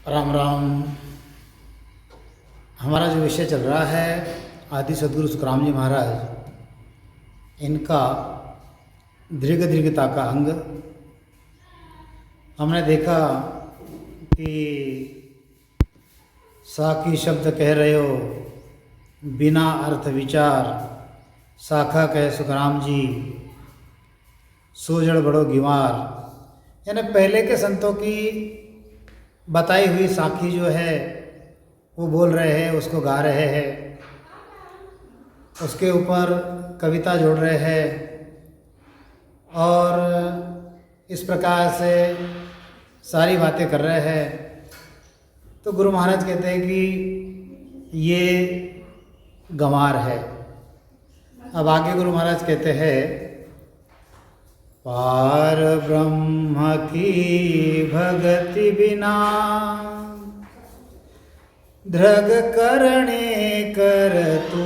राम राम। हमारा जो विषय चल रहा है आदि सद्गुरु सुखराम जी महाराज, इनका दीर्घता का अंग। हमने देखा कि साखी शब्द कह रहे हो बिना अर्थ विचार, साखा कहे सुखराम जी सोजड़ बड़ो गिवार। यानी पहले के संतों की बताई हुई साखी जो है वो बोल रहे हैं, उसको गा रहे हैं, उसके ऊपर कविता जोड़ रहे हैं और इस प्रकार से सारी बातें कर रहे हैं। तो गुरु महाराज कहते हैं कि ये गंवार है। अब आगे गुरु महाराज कहते हैं, पार ब्रह्म की भगति बिना धृग करणे कर तू,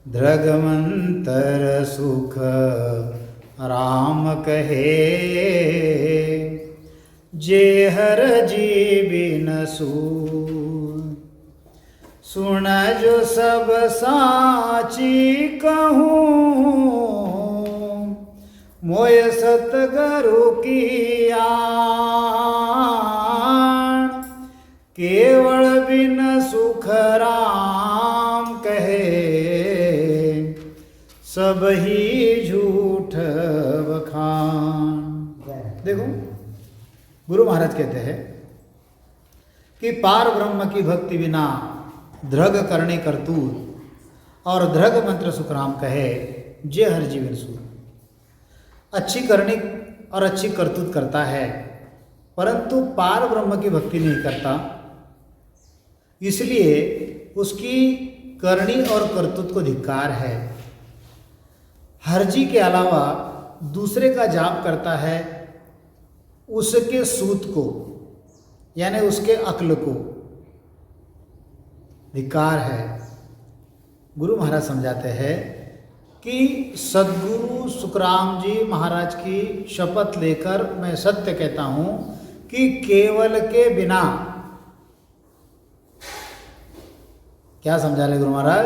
धृग मंतर सुख राम कहे, जे हर जी बिन सूर। सुन जो सब साची कहूँ, मोय सतगुरु की आण, केवल बिन सुख राम कहे, सब ही झूठ बखान। देखो गुरु महाराज कहते हैं कि पार ब्रह्म की भक्ति बिना धृग करने करतूत और धृग मंत्र सुखराम कहे, जे हर जीवन सूर। अच्छी करनी और अच्छी करतूत करता है परंतु पार ब्रह्म की भक्ति नहीं करता, इसलिए उसकी करनी और करतूत को धिक्कार है। हरजी के अलावा दूसरे का जाप करता है, उसके सूत को यानी उसके अक्ल को धिक्कार है। गुरु महाराज समझाते हैं कि सद्गुरु सुखराम जी महाराज की शपथ लेकर मैं सत्य कहता हूँ कि केवल के बिना, क्या समझा रहे गुरु महाराज?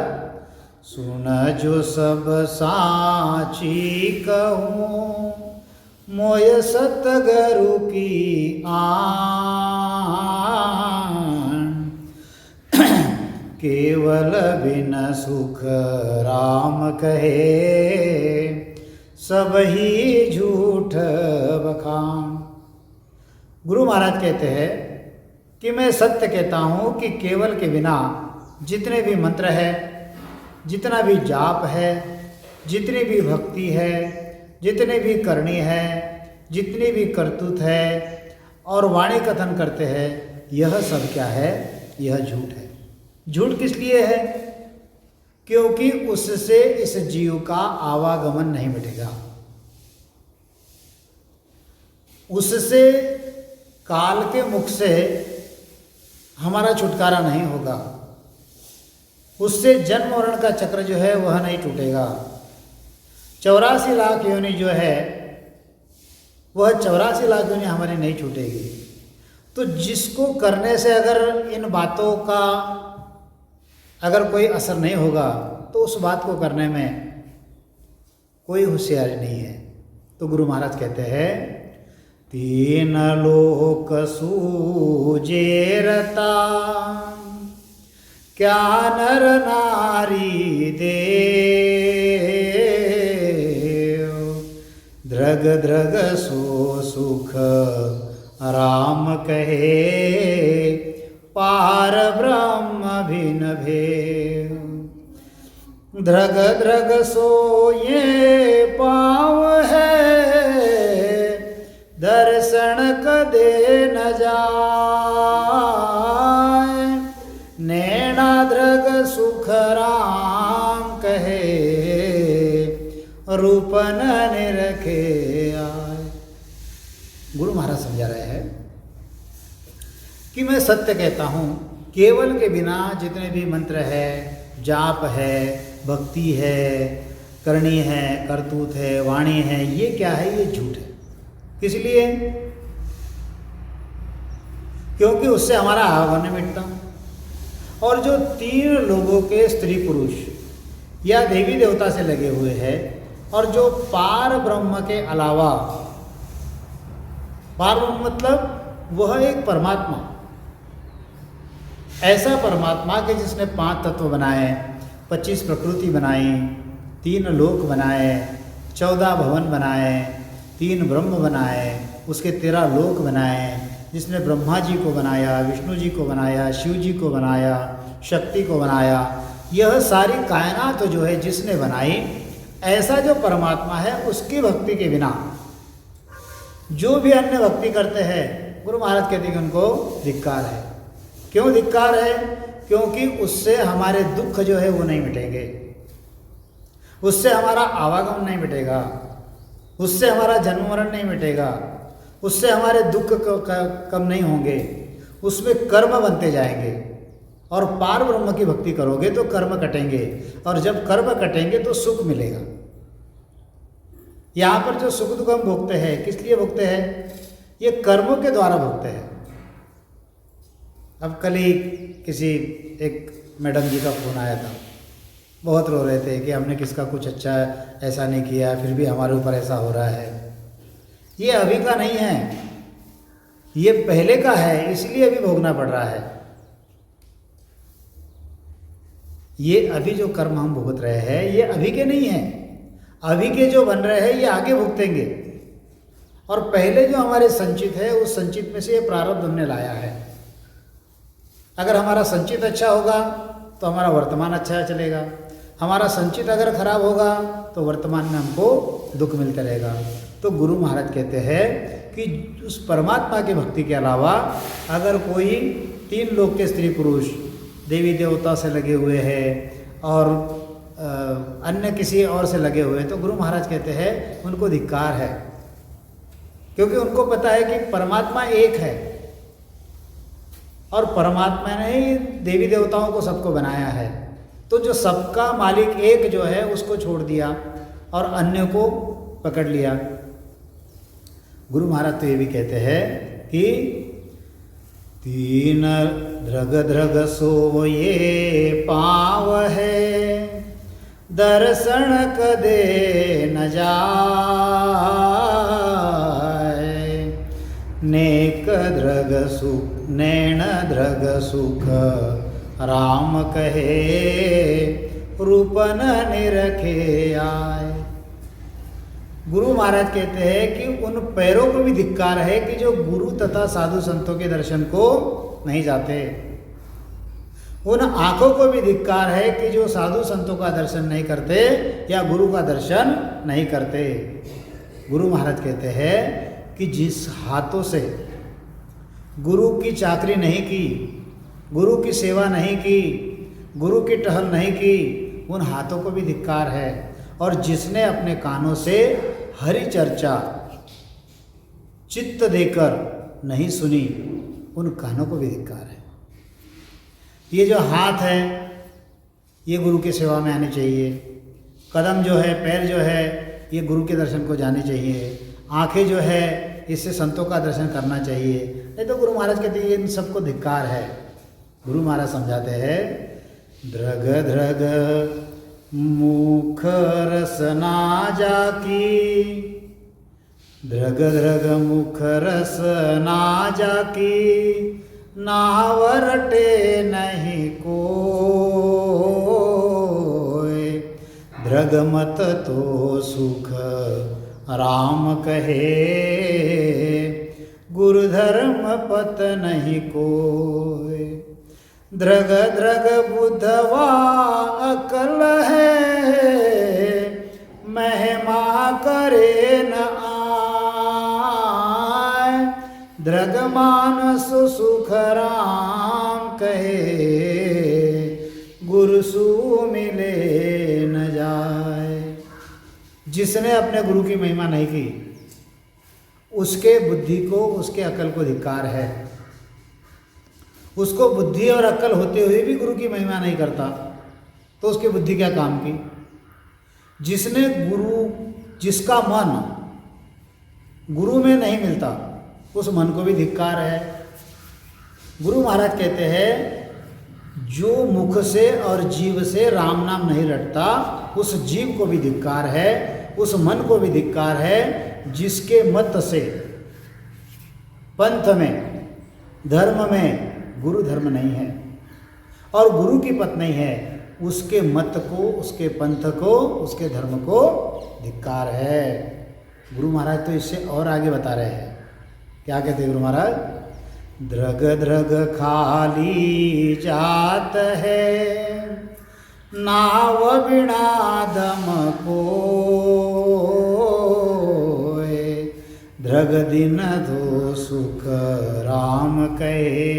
सुन जो सब साची कहूँ, मोय सतगुरु की आन, केवल बिन सुख राम कहे, सब ही झूठ बखान। गुरु महाराज कहते हैं कि मैं सत्य कहता हूँ कि केवल के बिना जितने भी मंत्र है, जितना भी जाप है, जितनी भी भक्ति है, जितने भी करनी है, जितनी भी करतूत है और वाणी कथन करते हैं, यह सब क्या है? यह झूठ है। झूठ किस लिए है? क्योंकि उससे इस जीव का आवागमन नहीं मिटेगा, उससे काल के मुख से हमारा छुटकारा नहीं होगा, उससे जन्म मरण का चक्र जो है वह नहीं टूटेगा। 84 लाख योनि जो है वह 84 लाख योनि हमारी नहीं छूटेगी। तो जिसको करने से अगर इन बातों का अगर कोई असर नहीं होगा तो उस बात को करने में कोई होशियारी नहीं है। तो गुरु महाराज कहते हैं, तीन लोक सूजे रता, क्या नर नारी देव, धृग धृग सो सुख राम कहे, पार ब्रह्म भिन भेव। धृग धृग सो ये पाव है, दर्शन कदे न जाए, नैना धृग सुख राम कहे, रूपन निरखे आए। गुरु महाराज समझा रहे हैं कि मैं सत्य कहता हूँ, केवल के बिना जितने भी मंत्र है, जाप है, भक्ति है, करनी है, करतूत है, वाणी है, ये क्या है? ये झूठ है। किस लिए? क्योंकि उससे हमारा आवागमन नहीं मिटता। और जो 3 लोगों के स्त्री पुरुष या देवी देवता से लगे हुए हैं और जो पार ब्रह्म के अलावा, पार ब्रह्म मतलब वह एक परमात्मा, ऐसा परमात्मा कि जिसने 5 तत्व बनाए, 25 प्रकृति बनाई, 3 लोक बनाए, 14 भवन बनाए, 3 ब्रह्म बनाए, उसके 13 लोक बनाए, जिसने ब्रह्मा जी को बनाया, विष्णु जी को बनाया, शिव जी को बनाया, शक्ति को बनाया, यह सारी कायनात जो है जिसने बनाई, ऐसा जो परमात्मा है उसकी भक्ति के बिना जो भी अन्य भक्ति करते हैं, गुरु महाराज कहते हैं कि उनको धिक्कार है। क्यों धिक्कार है? क्योंकि उससे हमारे दुख जो है वो नहीं मिटेंगे, उससे हमारा आवागमन नहीं मिटेगा, उससे हमारा जन्म मरण नहीं मिटेगा, उससे हमारे दुख कम नहीं होंगे, उसमें कर्म बनते जाएंगे। और पार ब्रह्म की भक्ति करोगे तो कर्म कटेंगे, और जब कर्म कटेंगे तो सुख मिलेगा। यहाँ पर जो सुख दुख हम भोगते हैं, किस लिए भोगते हैं? ये कर्मों के द्वारा भोगते हैं। अब कल ही किसी एक मैडम जी का फ़ोन आया था, बहुत रो रहे थे कि हमने किसका कुछ अच्छा ऐसा नहीं किया, फिर भी हमारे ऊपर ऐसा हो रहा है। ये अभी का नहीं है, ये पहले का है, इसलिए अभी भोगना पड़ रहा है। ये अभी जो कर्म हम भुगत रहे हैं ये अभी के नहीं हैं, अभी के जो बन रहे हैं ये आगे भुगतेंगे। और पहले जो हमारे संचित है उस संचित में से ये प्रारब्ध हमने लाया है। अगर हमारा संचित अच्छा होगा तो हमारा वर्तमान अच्छा चलेगा, हमारा संचित अगर खराब होगा तो वर्तमान में हमको दुख मिलता रहेगा। तो गुरु महाराज कहते हैं कि उस परमात्मा की भक्ति के अलावा अगर कोई 3 लोक के स्त्री पुरुष देवी देवता से लगे हुए हैं और अन्य किसी और से लगे हुए हैं, तो गुरु महाराज कहते हैं उनको धिक्कार है। क्योंकि उनको पता है कि परमात्मा एक है और परमात्मा ने ही देवी देवताओं को सबको बनाया है। तो जो सबका मालिक एक जो है उसको छोड़ दिया और अन्य को पकड़ लिया। गुरु महाराज तो ये भी कहते हैं कि 3 ध्रग ध्रग सोये पाव है, दर्शन कदे न जाए, नेक ध्रग सुख नैन ध्रग सुख राम कहे, रूपन निरखे आए। गुरु महाराज कहते हैं कि उन पैरों को भी धिक्कार है कि जो गुरु तथा साधु संतों के दर्शन को नहीं जाते। उन आंखों को भी धिक्कार है कि जो साधु संतों का दर्शन नहीं करते या गुरु का दर्शन नहीं करते। गुरु महाराज कहते हैं कि जिस हाथों से गुरु की चाकरी नहीं की, गुरु की सेवा नहीं की, गुरु की टहल नहीं की, उन हाथों को भी धिक्कार है। और जिसने अपने कानों से हरि चर्चा चित्त देकर नहीं सुनी, उन कानों को भी धिक्कार है। ये जो हाथ है ये गुरु की सेवा में आनी चाहिए, कदम जो है, पैर जो है, ये गुरु के दर्शन को जाने चाहिए, आंखें जो है इससे संतों का दर्शन करना चाहिए। नहीं तो गुरु महाराज कहते हैं इन सबको धिक्कार है। गुरु महाराज समझाते हैं ध्रग ध्रग मुख रसना जाकी, ध्रग ध्रग मुख रसना जाकी, नावरटे नहीं कोय, ध्रग मत तो सुख राम कहे, गुरु धर्म पत नहीं कोय। ध्रग ध्रग बुद्धवा अकल है, महिमा करे न आए, ध्रग मानस सुख राम कहे, गुरु सु मिले न जाए। जिसने अपने गुरु की महिमा नहीं की उसके बुद्धि को, उसके अकल को धिक्कार है। उसको बुद्धि और अक्ल होते हुए भी गुरु की महिमा नहीं करता तो उसकी बुद्धि क्या काम की। जिसने गुरु, जिसका मन गुरु में नहीं मिलता, उस मन को भी धिक्कार है। गुरु महाराज कहते हैं जो मुख से और जीव से राम नाम नहीं रटता उस जीव को भी धिक्कार है, उस मन को भी धिक्कार है जिसके मत से पंथ में, धर्म में गुरु धर्म नहीं है और गुरु की पथ नहीं है, उसके मत को, उसके पंथ को, उसके धर्म को धिक्कार है। गुरु महाराज तो इससे और आगे बता रहे हैं। क्या कहते हैं गुरु महाराज? द्रग द्रग खाली जात है, नाव बिना दम कोय, द्रग दिन दो सुख राम कहे,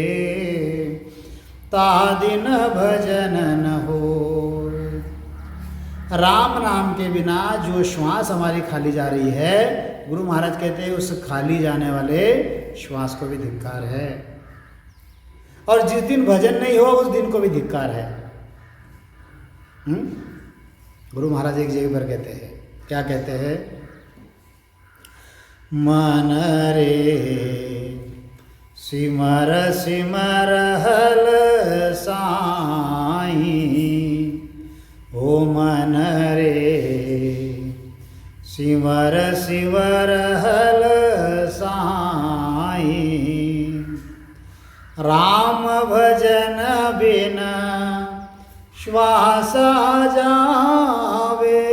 ता दिन भजन न हो। राम नाम के बिना जो श्वास हमारी खाली जा रही है, गुरु महाराज कहते हैं उस खाली जाने वाले श्वास को भी धिक्कार है। और जिस दिन भजन नहीं हो उस दिन को भी धिक्कार है। गुरु महाराज एक जगह पर कहते हैं, क्या कहते हैं? मन रे सिमर सिमर हल साई, ओ मन रे सिमर सिमर हल साई, राम भजन बिना श्वास जावे,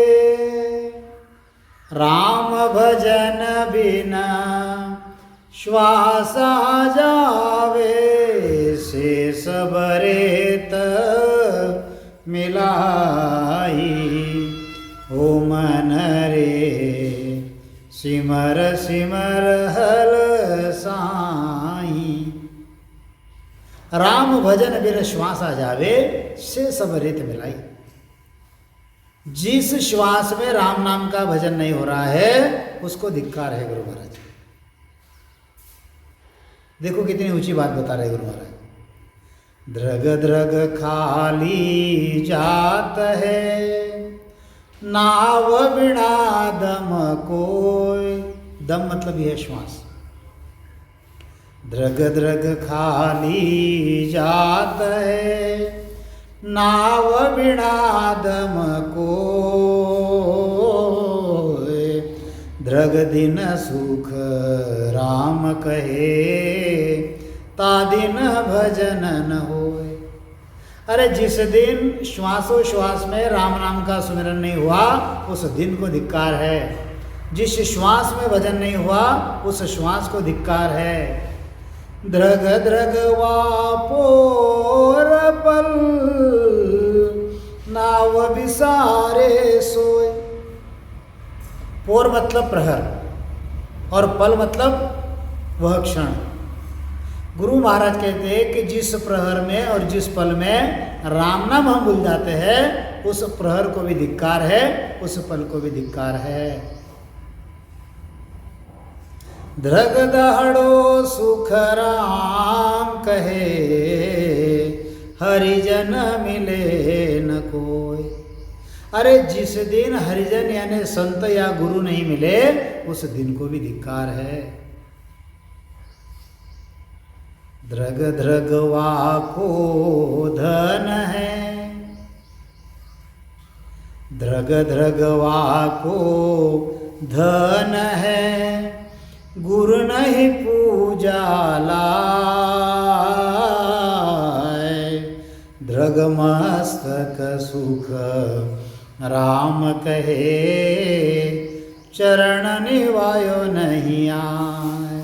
राम भजन बिना श्वास जावे, से सबरेत मिलाई, ओ मन रे सिमर सिमर हल साई, राम भजन बिन श्वास आ जावे, से सब रेत मिलाई। जिस श्वास में राम नाम का भजन नहीं हो रहा है उसको धिक्कार है गुरु महाराज। देखो कितनी ऊंची बात बता रहे गुरु महाराज। द्रग द्रग खाली जात है, नाव बिना दम कोय, दम मतलब यह श्वास। द्रग द्रग खाली जात है, नाव बिना दम कोय, द्रग दिन सुख राम कहे, ता दिन भजन न होए। अरे जिस दिन श्वासोश्वास में राम नाम का सुमिरन नहीं हुआ उस दिन को धिक्कार है। जिस श्वास में भजन नहीं हुआ उस श्वास को धिक्कार है। द्रग द्रग वापोर पल, नाव विसारे सोए। पोर मतलब प्रहर और पल मतलब वह क्षण। गुरु महाराज कहते हैं कि जिस प्रहर में और जिस पल में राम नाम हम भूल जाते हैं उस प्रहर को भी धिक्कार है, उस पल को भी धिक्कार है। द्रग दहड़ो सुख राम कहे, हरिजन मिले न कोई। अरे जिस दिन हरिजन यानी संत या गुरु नहीं मिले उस दिन को भी धिक्कार है। द्रग द्रग वाको धन है, द्रग द्रग वाको धन है, गुरु नहीं पूजा लाए। द्रग मस्तक सुख राम कहे, चरण निवायो नहीं आए।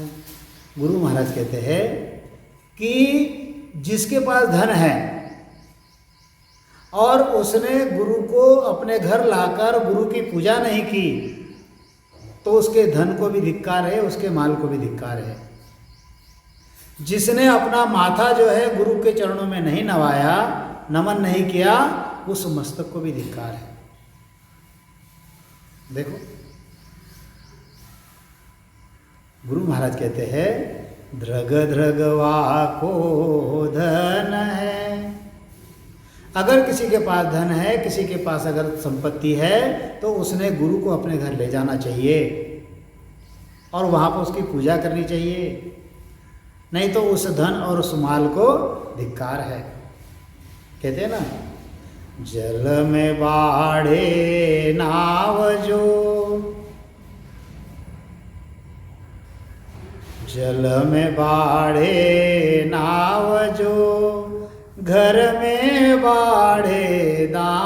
गुरु महाराज कहते हैं कि जिसके पास धन है और उसने गुरु को अपने घर लाकर गुरु की पूजा नहीं की तो उसके धन को भी धिक्कार है, उसके माल को भी धिक्कार है। जिसने अपना माथा जो है गुरु के चरणों में नहीं नवाया, नमन नहीं किया, उस मस्तक को भी धिक्कार है। देखो गुरु महाराज कहते हैं द्रग द्रग वाको धन है। अगर किसी के पास धन है, किसी के पास अगर संपत्ति है तो उसने गुरु को अपने घर ले जाना चाहिए। और वहाँ पर उसकी पूजा करनी चाहिए, नहीं तो उस धन और उस माल को धिक्कार है। कहते हैं ना, जल में बाढ़े नाव जो, जल में बाढ़े नाव जो, घर में बाढ़े दाम,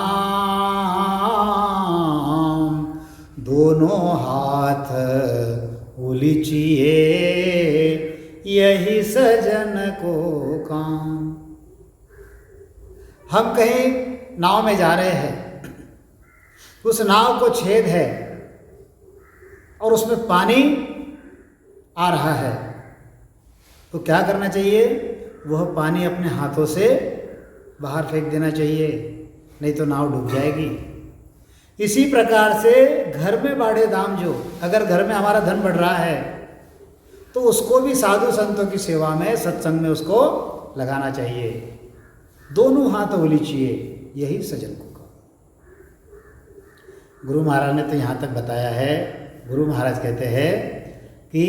दोनों हाथ उलीचिए यही सजन को काम। हम कहीं नाव में जा रहे हैं, उस नाव को छेद है और उसमें पानी आ रहा है, तो क्या करना चाहिए? वह पानी अपने हाथों से बाहर फेंक देना चाहिए, नहीं तो नाव डूब जाएगी। इसी प्रकार से घर में बाढ़े दाम जो, अगर घर में हमारा धन बढ़ रहा है तो उसको भी साधु संतों की सेवा में, सत्संग में उसको लगाना चाहिए। दोनों हाथ उलीचिए यही सजन को कहो। गुरु महाराज ने तो यहाँ तक बताया है। गुरु महाराज कहते हैं कि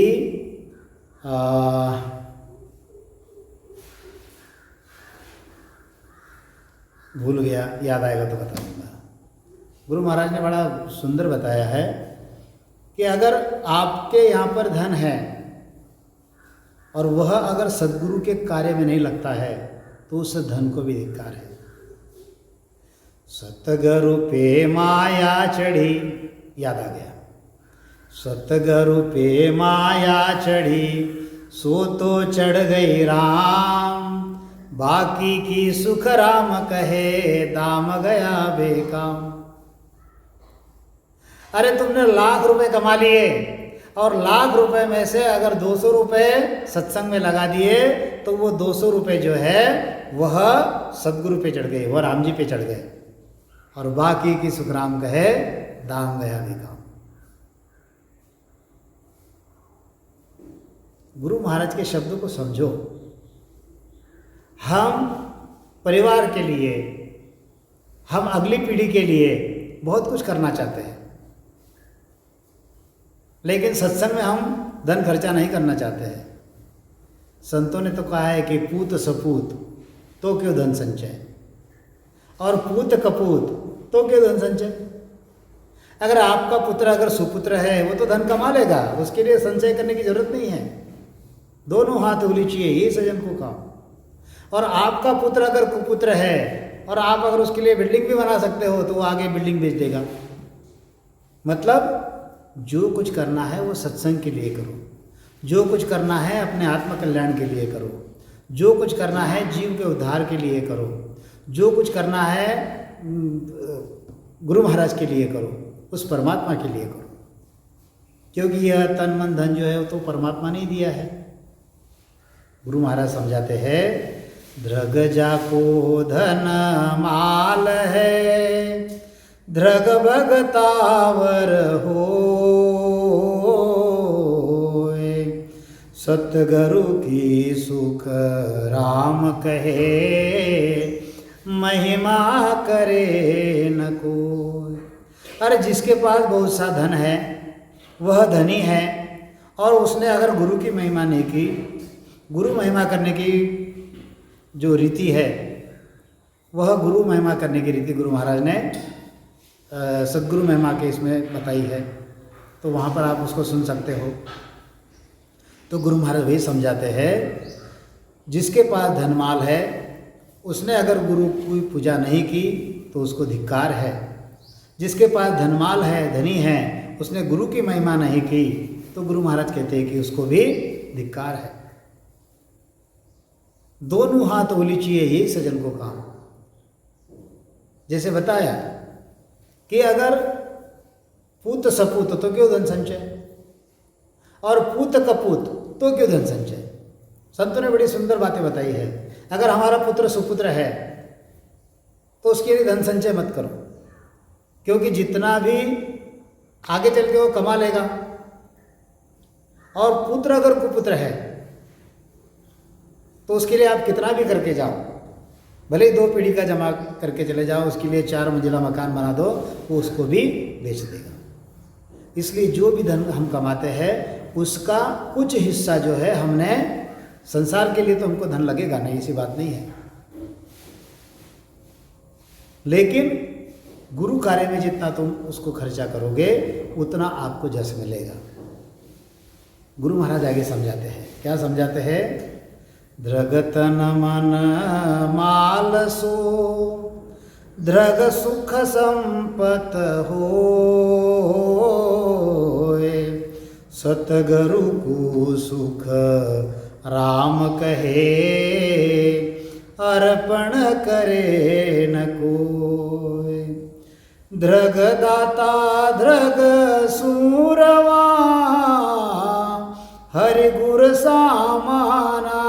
भूल गया, याद आएगा तो बता दूंगा। गुरु महाराज ने बड़ा सुंदर बताया है कि अगर आपके यहाँ पर धन है और वह अगर सद्गुरु के कार्य में नहीं लगता है तो उस धन को भी धिक्कार है। सतगुरु पे माया चढ़ी, याद आ गया, सतगुरु पे माया चढ़ी सो तो चढ़ गई राम, बाकी की सुख राम कहे दाम गया बेकाम। अरे तुमने लाख रुपए कमा लिए और लाख रुपए में से अगर 200 रुपए सत्संग में लगा दिए तो वो 200 रुपए जो है वह सदगुरु पे चढ़ गए, वह राम जी पे चढ़ गए, और बाकी की सुखराम कहे दाम गया बेकाम। गुरु महाराज के शब्दों को समझो। हम परिवार के लिए, हम अगली पीढ़ी के लिए बहुत कुछ करना चाहते हैं, लेकिन सत्संग में हम धन खर्चा नहीं करना चाहते हैं। संतों ने तो कहा है कि पूत सपूत तो क्यों धन संचय, और पूत कपूत तो क्यों धन संचय। अगर आपका पुत्र अगर सुपुत्र है वो तो धन कमा लेगा, उसके लिए संचय करने की जरूरत नहीं है। दोनों हाथ उलीचिए ये सजन को काम। और आपका पुत्र अगर कुपुत्र है और आप अगर उसके लिए बिल्डिंग भी बना सकते हो तो वो आगे बिल्डिंग बेच देगा। मतलब जो कुछ करना है वो सत्संग के लिए करो, जो कुछ करना है अपने आत्म कल्याण के लिए करो, जो कुछ करना है जीव के उद्धार के लिए करो, जो कुछ करना है गुरु महाराज के लिए करो, उस परमात्मा के लिए करो, क्योंकि यह तन मन धन जो है वो तो परमात्मा ने दिया है। गुरु महाराज समझाते हैं, धृग जाको धन माल है, धृग भगतावर हो, सतगुरु की सुख राम कहे, महिमा करे न कोई। अरे जिसके पास बहुत सा धन है वह धनी है, और उसने अगर गुरु की महिमा नहीं की, गुरु महिमा करने की जो रीति है वह गुरु महिमा करने की रीति गुरु महाराज ने सद्गुरु महिमा के इसमें बताई है, तो वहाँ पर आप उसको सुन सकते हो। तो गुरु महाराज वही समझाते हैं, जिसके पास धनमाल है उसने अगर गुरु की पूजा नहीं की तो उसको धिक्कार है। जिसके पास धनमाल है, धनी है, उसने गुरु की महिमा नहीं की तो गुरु महाराज कहते हैं कि उसको भी धिक्कार है। दोनों हाथ उलीचिए यही सजन को काम। जैसे बताया कि अगर पूत सपूत तो क्यों धन संचय, और पूत कपूत तो क्यों धन संचय। संतों ने बड़ी सुंदर बातें बताई है। अगर हमारा पुत्र सुपुत्र है तो उसके लिए धन संचय मत करो, क्योंकि जितना भी आगे चल के वो कमा लेगा। और पुत्र अगर कुपुत्र है तो उसके लिए आप कितना भी करके जाओ, भले ही 2 पीढ़ी का जमा करके चले जाओ, उसके लिए 4 मंजिला मकान बना दो, वो उसको भी बेच देगा। इसलिए जो भी धन हम कमाते हैं उसका कुछ हिस्सा जो है हमने, संसार के लिए तो हमको धन लगेगा नहीं, ऐसी बात नहीं है, लेकिन गुरु कार्य में जितना तुम उसको खर्चा करोगे उतना आपको जस मिलेगा। गुरु महाराज आगे समझाते हैं, क्या समझाते हैं? धृगतन मन माल सो धृग सुख संपत होए, सतगुरु को सुख राम कहे, अर्पण करे न कोय। धृग दाता धृग सूरवा, हरि गुर सामाना,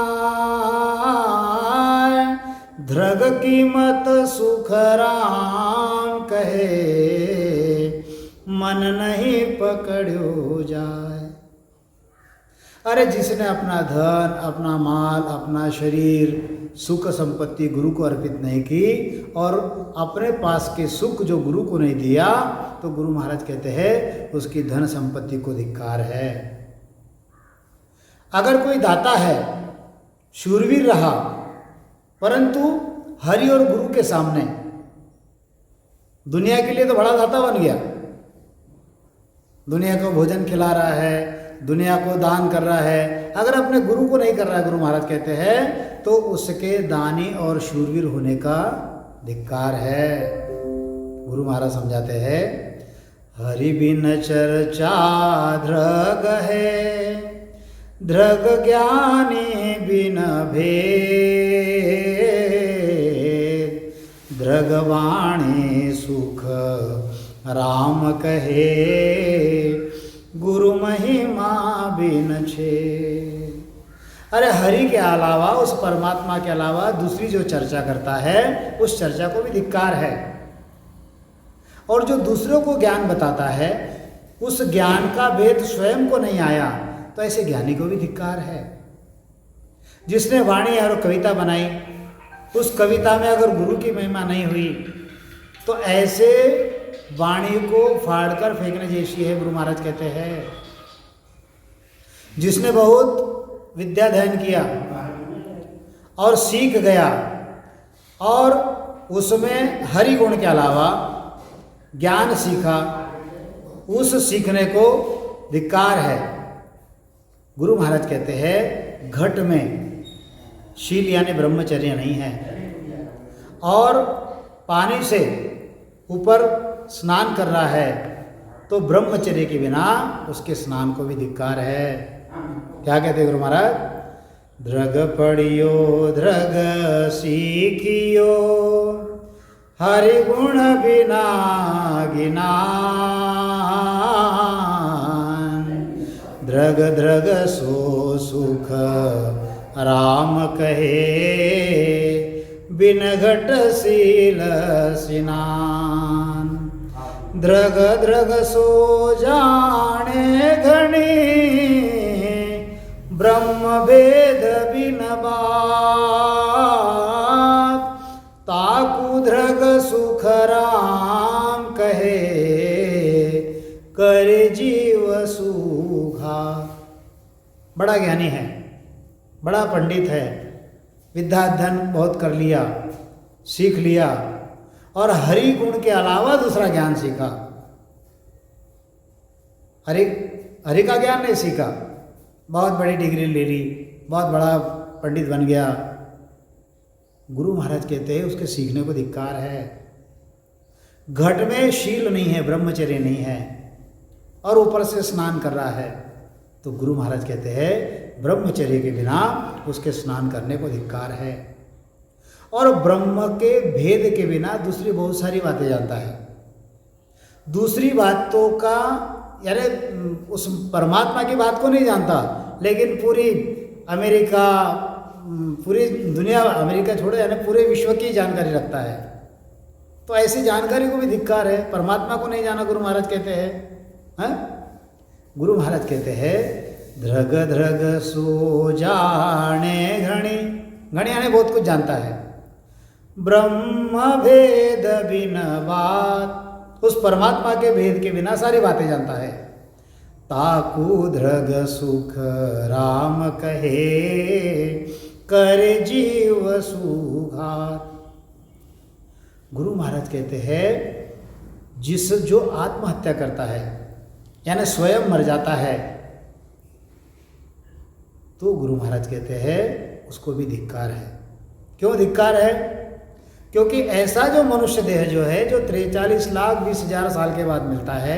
धृग कीमत सुख राम कहे, मन नहीं पकड़ो जाए। अरे जिसने अपना धन, अपना माल, अपना शरीर, सुख संपत्ति गुरु को अर्पित नहीं की और अपने पास के सुख जो गुरु को नहीं दिया, तो गुरु महाराज कहते हैं उसकी धन संपत्ति को धिक्कार है। अगर कोई दाता है, शूरवीर रहा, परंतु हरि और गुरु के सामने दुनिया के लिए तो बड़ा दाता बन गया, दुनिया को भोजन खिला रहा है, दुनिया को दान कर रहा है, अगर अपने गुरु को नहीं कर रहा है, गुरु महाराज कहते हैं तो उसके दानी और शूरवीर होने का धिक्कार है। गुरु महाराज समझाते हैं, हरि बिन चर्चा धृग है, धृग ज्ञानी बिन भेद, धृग वाणी सुख राम कहे, गुरु महिमा बिन छे। अरे हरि के अलावा, उस परमात्मा के अलावा दूसरी जो चर्चा करता है उस चर्चा को भी धिक्कार है। और जो दूसरों को ज्ञान बताता है उस ज्ञान का भेद स्वयं को नहीं आया तो ऐसे ज्ञानी को भी धिक्कार है। जिसने वाणी और कविता बनाई, उस कविता में अगर गुरु की महिमा नहीं हुई तो ऐसे वाणी को फाड़कर फेंकने जैसी है, गुरु महाराज कहते हैं। जिसने बहुत विद्या अध्ययन किया और सीख गया और उसमें हरि गुण के अलावा ज्ञान सीखा, उस सीखने को धिक्कार है। गुरु महाराज कहते हैं घट में शील यानी ब्रह्मचर्य नहीं है और पानी से ऊपर स्नान कर रहा है तो ब्रह्मचर्य के बिना उसके स्नान को भी धिक्कार है। क्या कहते हैं गुरु महाराज? धृग पढ़ियो धृग सीखियो, हरि गुण बिना गिनान, धृग धृग सो सुख राम कहे, बिन घट शील स्नान, धृग धृग सो जाने घणी, ब्रह्म भेद बिन बात, ताकू धृग सुख राम कहे, कर जीव सुखा। बड़ा ज्ञानी है, बड़ा पंडित है, विद्या अध्ययन बहुत कर लिया, सीख लिया और हरि गुण के अलावा दूसरा ज्ञान सीखा, हरि का ज्ञान नहीं सीखा, बहुत बड़ी डिग्री ले ली, बहुत बड़ा पंडित बन गया। गुरु महाराज कहते हैं उसके सीखने को धिक्कार है। घट में शील नहीं है, ब्रह्मचर्य नहीं है और ऊपर से स्नान कर रहा है, तो गुरु महाराज कहते हैं ब्रह्मचर्य के बिना उसके स्नान करने को धिक्कार है। और ब्रह्म के भेद के बिना दूसरी बहुत सारी बातें जानता है, दूसरी बातों का यानी उस परमात्मा की बात को नहीं जानता, लेकिन पूरी अमेरिका, पूरी दुनिया, अमेरिका छोड़ो यानी पूरे विश्व की जानकारी रखता है, तो ऐसी जानकारी को भी धिक्कार है। परमात्मा को नहीं जाना, गुरु महाराज कहते हैं। गुरु महाराज कहते हैं धृग धृग सो जाने घणी, घणी यानी बहुत कुछ जानता है, ब्रह्म भेद बिन बात, उस परमात्मा के भेद के बिना सारी बातें जानता है। ताकू धृग सुख राम कहे, करे जीव सुघात। गुरु महाराज कहते हैं जो आत्महत्या करता है यानी स्वयं मर जाता है, तो गुरु महाराज कहते हैं उसको भी धिक्कार है। क्यों धिक्कार है? क्योंकि ऐसा जो मनुष्य देह जो है, जो 43,20,000 साल के बाद मिलता है,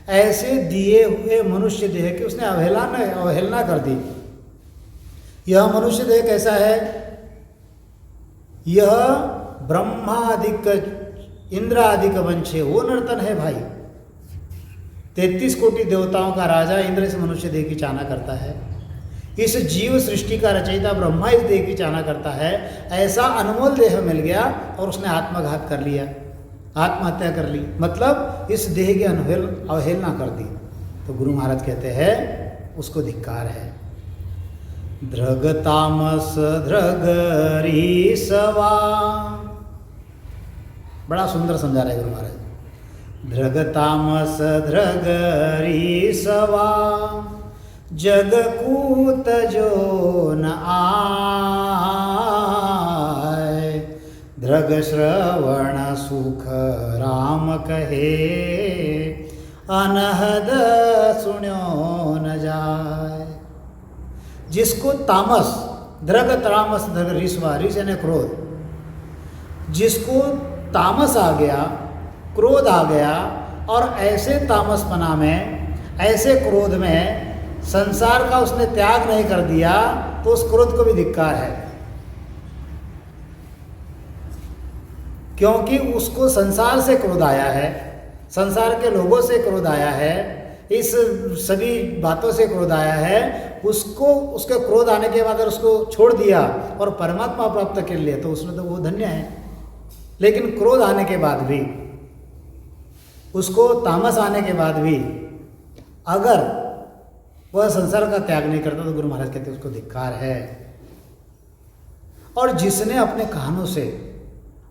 ऐसे दिए हुए मनुष्य देह की उसने अवहेलना कर दी। यह मनुष्य देह कैसा है? यह ब्रह्मादिक इंद्रादिक वंश है, वो नर्तन है भाई। 33 कोटि देवताओं का राजा इंद्र इस मनुष्य देह की चाहना करता है। इस जीव सृष्टि का रचयिता ब्रह्मा इस देह की चाहना करता है। ऐसा अनमोल देह मिल गया और उसने आत्मघात कर लिया, आत्महत्या कर ली, मतलब इस देह की अवहेलना कर दी। तो गुरु महाराज कहते हैं उसको धिक्कार है। धृग तामस धृग रीसवा, बड़ा सुंदर समझा रहे गुरु महाराज। धृग तामस धृग रीसवा, जग कूत जो न आए, धृग श्रवण सुख राम कहे, अनहद सुन्यो न जाए। जिसको तामस, धृग तामस धृग रीसवा, रीस यानी क्रोध, जिसको तामस आ गया, क्रोध आ गया, और ऐसे तामसपना में, ऐसे क्रोध में संसार का उसने त्याग नहीं कर दिया, तो उस क्रोध को भी धिक्कार है। क्योंकि उसको संसार से क्रोध आया है, संसार के लोगों से क्रोध आया है, इस सभी बातों से क्रोध आया है। उसको उसके क्रोध आने के बाद अगर उसको छोड़ दिया और परमात्मा प्राप्त कर लिया तो उसमें तो वो धन्य है। लेकिन क्रोध आने के बाद भी, उसको तामस आने के बाद भी अगर वह संसार का त्याग नहीं करता तो गुरु महाराज कहते उसको धिक्कार है। और जिसने अपने कानों से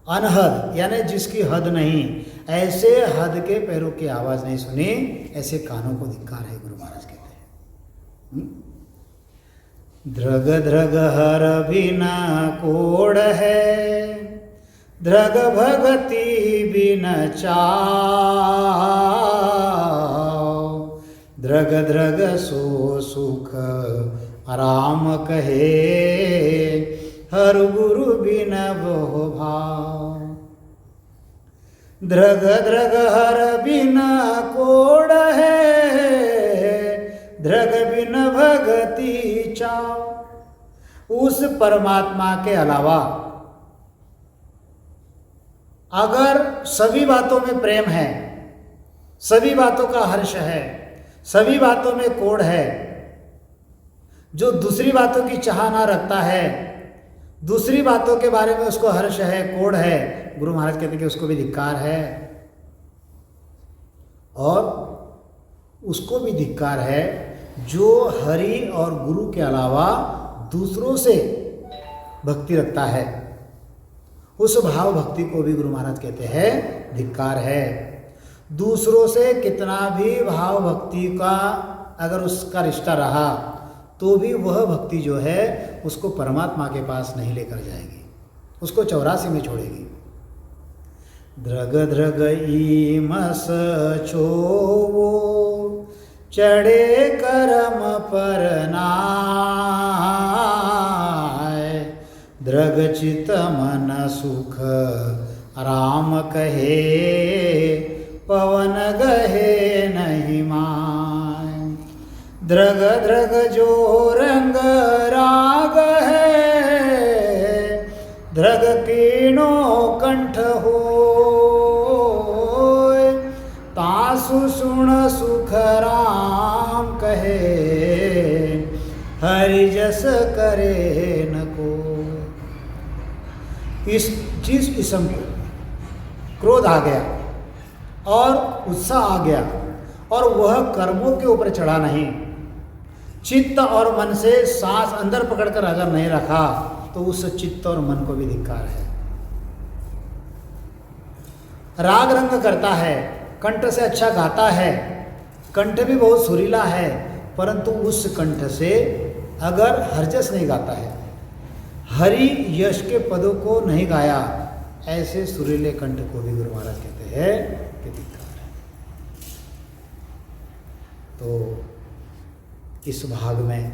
अनहद यानी जिसकी हद नहीं, ऐसे हद के पैरों की आवाज नहीं सुनी, ऐसे कानों को धिक्कार है, गुरु महाराज कहते हैं। धृग धृग हर बिना कोड है, धृग भगति बिन चाव, धृग धृग सो सुख राम कहे, हर गुरु बिन बहु भाव। धृग धृग हर बिन कोड है, धृग बिन भगति चाव। उस परमात्मा के अलावा अगर सभी बातों में प्रेम है, सभी बातों का हर्ष है, सभी बातों में कोड है, जो दूसरी बातों की चाह ना रखता है, दूसरी बातों के बारे में उसको हर्ष है, कोड है, गुरु महाराज कहते हैं कि उसको भी धिक्कार है। और उसको भी धिक्कार है जो हरि और गुरु के अलावा दूसरों से भक्ति रखता है, उस भाव भक्ति को भी गुरु महाराज कहते हैं धिक्कार है। दूसरों से कितना भी भाव भक्ति का अगर उसका रिश्ता रहा तो भी वह भक्ति जो है उसको परमात्मा के पास नहीं लेकर जाएगी, उसको 84 में छोड़ेगी। धृग धृग ईमस छोवो, चढ़े करम पर नाय, धृग चित मन सुख राम कहे, पवन गहे नहीं माय। धृग धृग जो रंग राग है, धृग कीणो कंठ हो, तासु सुन सुख राम कहे, हरि जस करे न को। जिस इसम को क्रोध आ गया और उत्साह आ गया और वह कर्मों के ऊपर चढ़ा नहीं, चित्त और मन से सांस अंदर पकड़कर अगर नहीं रखा तो उस चित्त और मन को भी धिक्कार है। राग रंग करता है, कंठ से अच्छा गाता है, कंठ भी बहुत सुरीला है, परंतु उस कंठ से अगर हरजस नहीं गाता है, हरि यश के पदों को नहीं गाया, ऐसे सुरीले कंठ को भी गुरु महाराज कहते हैं कि धिक्कार है। तो इस भाग में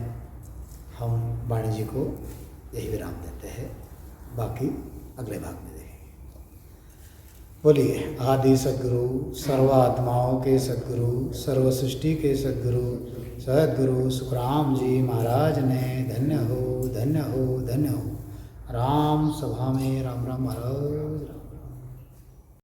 हम वाणी जी को यही विराम देते हैं, बाकी अगले भाग में देखेंगे। बोलिए आदि सद्गुरु, सर्वात्माओं के सद्गुरु, सर्व सृष्टि के सद्गुरु सद्गुरु सुखराम जी महाराज ने धन्य हो धन्य हो धन्य हो। राम सभा में राम राम महाराज।